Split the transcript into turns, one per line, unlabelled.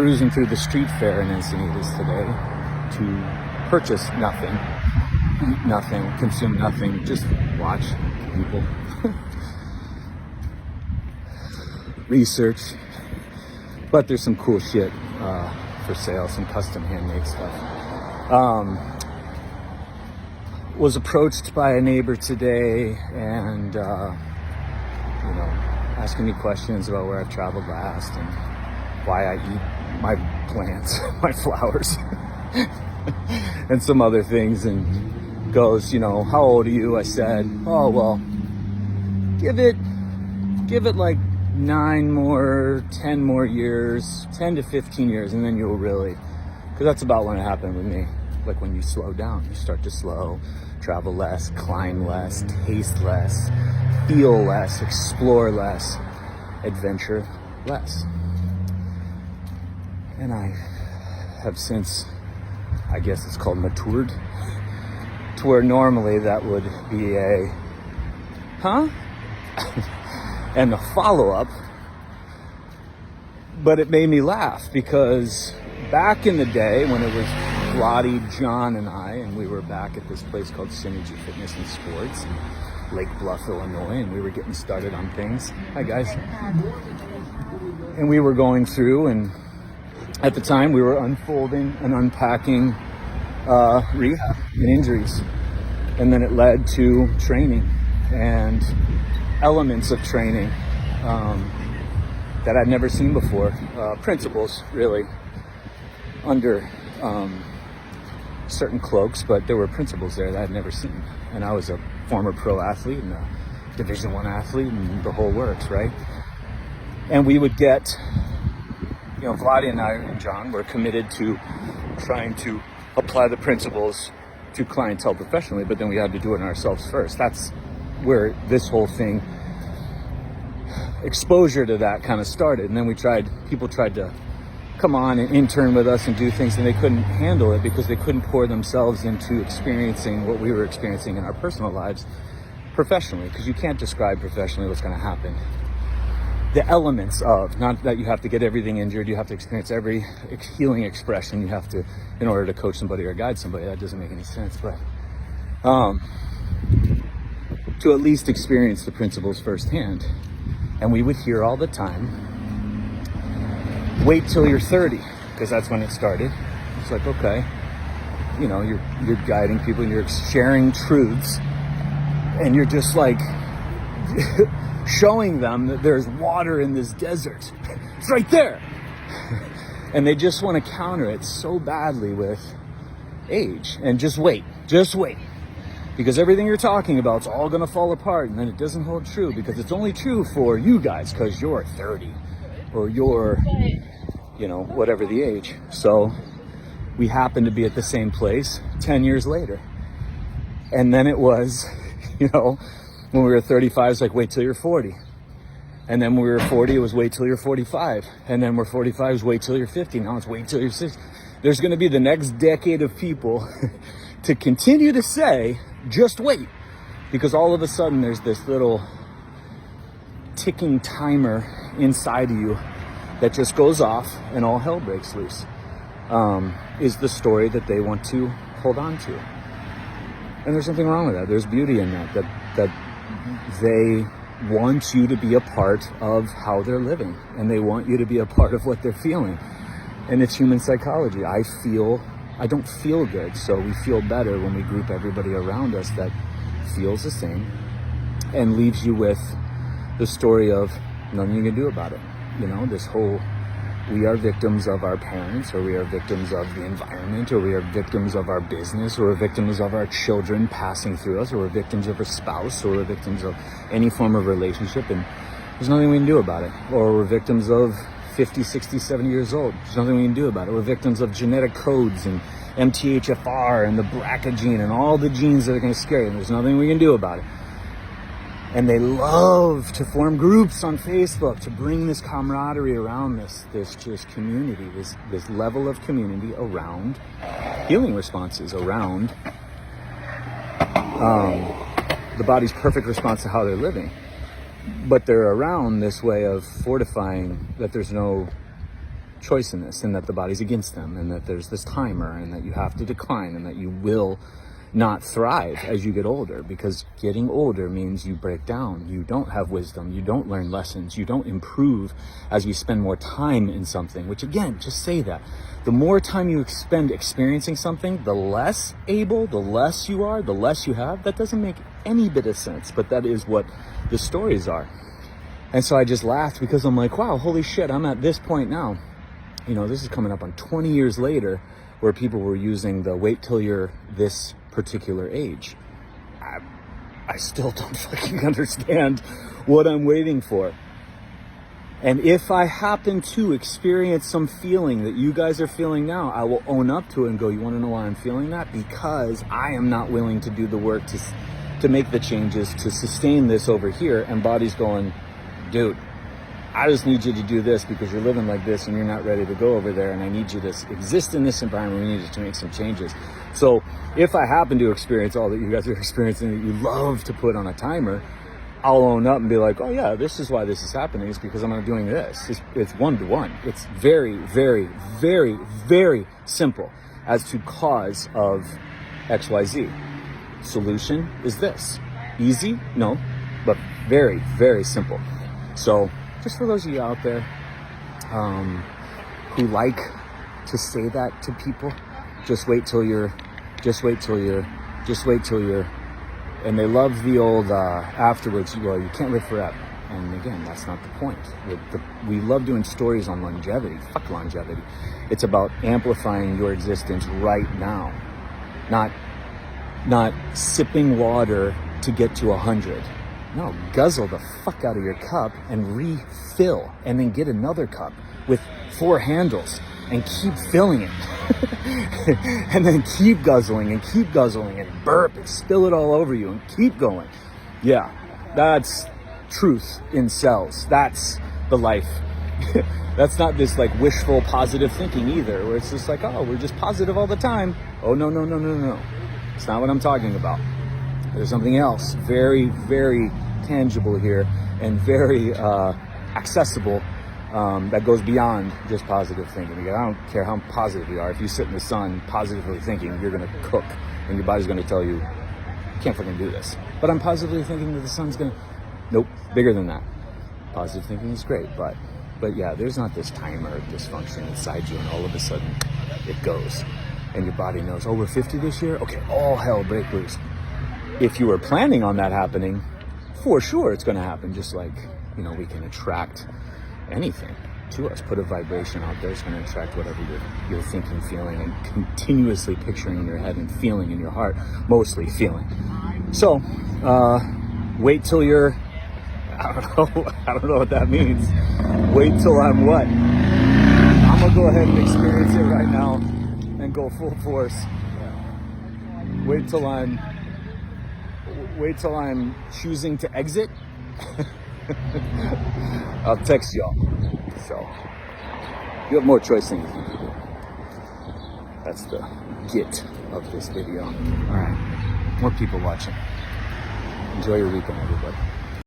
cruising through the street fair in Encinitas today to purchase nothing, eat nothing, consume nothing, just watch people. Research. But there's some cool shit for sale, some custom handmade stuff. Was approached by a neighbor today and, asking me questions about where I've traveled last and why I eat my plants, my flowers, and some other things, and goes, how old are you? I said, oh, well, give it like 9 more, 10 more years, 10 to 15 years, and then you'll really, because that's about when it happened with me. Like when you slow down, you start to slow, travel less, climb less, taste less, feel less, explore less, adventure less. And I have since, I guess it's called matured, to where normally that would be a, and the follow-up. But it made me laugh because back in the day when it was Lottie, John, and I, and we were back at this place called Synergy Fitness and Sports in Lake Bluff, Illinois, and we were getting started on things. Hi, guys. And we were going through, and at the time we were unfolding and unpacking rehab and injuries. And then it led to training and elements of training that I'd never seen before. Principles, really, under certain cloaks, but there were principles there that I'd never seen. And I was a former pro athlete and a Division I athlete and the whole works, right? And we would get, Vladi and I and John were committed to trying to apply the principles to clientele professionally, but then we had to do it ourselves first. That's where this whole thing, exposure to that kind of started. And then people tried to come on and intern with us and do things, and they couldn't handle it because they couldn't pour themselves into experiencing what we were experiencing in our personal lives professionally, because you can't describe professionally what's going to happen. The elements of, not that you have to get everything injured, you have to experience every healing expression you have to in order to coach somebody or guide somebody. That doesn't make any sense, but to at least experience the principles firsthand. And we would hear all the time, wait till you're 30, because that's when it started. It's like, okay, you're guiding people and you're sharing truths, and you're just like showing them that there's water in this desert. It's right there. And they just want to counter it so badly with age and just wait. Because everything you're talking about is all going to fall apart, and then it doesn't hold true because it's only true for you guys because you're 30 or you're, whatever the age. So we happen to be at the same place 10 years later. And then it was, when we were 35, it's like, wait till you're 40. And then when we were 40, it was wait till you're 45. And then we're 45, it's wait till you're 50. Now it's wait till you're 60. There's going to be the next decade of people to continue to say, just wait. Because all of a sudden there's this little ticking timer inside of you that just goes off and all hell breaks loose, is the story that they want to hold on to. And there's nothing wrong with that. There's beauty in that they want you to be a part of how they're living, and they want you to be a part of what they're feeling. And it's human psychology. I don't feel good, so we feel better when we group everybody around us that feels the same and leaves you with the story of nothing you can do about it. This whole, we are victims of our parents, or we are victims of the environment, or we are victims of our business, or we're victims of our children passing through us, or we're victims of our spouse, or we're victims of any form of relationship, and there's nothing we can do about it. Or we're victims of 50, 60, 70 years old. There's nothing we can do about it. We're victims of genetic codes and MTHFR and the BRCA gene and all the genes that are going to scare you, and there's nothing we can do about it. And they love to form groups on Facebook to bring this camaraderie around this just community, this level of community around healing responses, around the body's perfect response to how they're living. But they're around this way of fortifying that there's no choice in this, and that the body's against them, and that there's this timer, and that you have to decline, and that you will not thrive as you get older, because getting older means you break down, you don't have wisdom, you don't learn lessons, you don't improve as you spend more time in something. Which, again, just say that the more time you spend experiencing something, the less able, the less you are, the less you have. That doesn't make any bit of sense, but that is what the stories are. And so I just laughed, because I'm like, wow, holy shit, I'm at this point now. You know, this is coming up on 20 years later, where people were using the wait till you're this particular age. I still don't fucking understand what I'm waiting for. And if I happen to experience some feeling that you guys are feeling now, I will own up to it and go, you want to know why I'm feeling that? Because I am not willing to do the work to make the changes, to sustain this over here. And body's going, dude, I just need you to do this because you're living like this and you're not ready to go over there, and I need you to exist in this environment. We need you to make some changes. So if I happen to experience all that you guys are experiencing, that you love to put on a timer, I'll own up and be like, oh yeah, this is why this is happening. It's because I'm not doing this. It's one-to-one. It's very, very, very, very simple as to cause of XYZ. Solution is this. Easy? No, but very, very simple. So just for those of you out there who like to say that to people, just wait till you're, and they love the old afterwards, well, you can't live forever. And again, that's not the point. We love doing stories on longevity. Fuck longevity. It's about amplifying your existence right now, not sipping water to get to 100. No, guzzle the fuck out of your cup and refill, and then get another cup with 4 handles and keep filling it. And then keep guzzling and burp and spill it all over you and keep going. Yeah, that's truth in cells. That's the life. That's not this like wishful positive thinking either, where it's just like, oh, we're just positive all the time. Oh, no. It's not what I'm talking about. There's something else very, very tangible here and very accessible that goes beyond just positive thinking. Because I don't care how positive you are. If you sit in the sun positively thinking, you're going to cook, and your body's going to tell you, you can't fucking do this. But I'm positively thinking that the sun's going to... Nope, bigger than that. Positive thinking is great, but yeah, there's not this timer dysfunction inside you, and all of a sudden it goes. And your body knows, oh, we're 50 this year? Okay, all hell break loose. If you were planning on that happening, for sure it's going to happen. Just like, you know, we can attract anything to us. Put a vibration out there, it's going to attract whatever you're thinking, feeling, and continuously picturing in your head and feeling in your heart, mostly feeling. So, wait till you're, I don't know what that means. Wait till I'm what? I'm going to go ahead and experience it right now and go full force. Wait till I'm choosing to exit. I'll text y'all. So you have more choice than you think you do. That's the get of this video. All right, more people watching. Enjoy your weekend, everybody.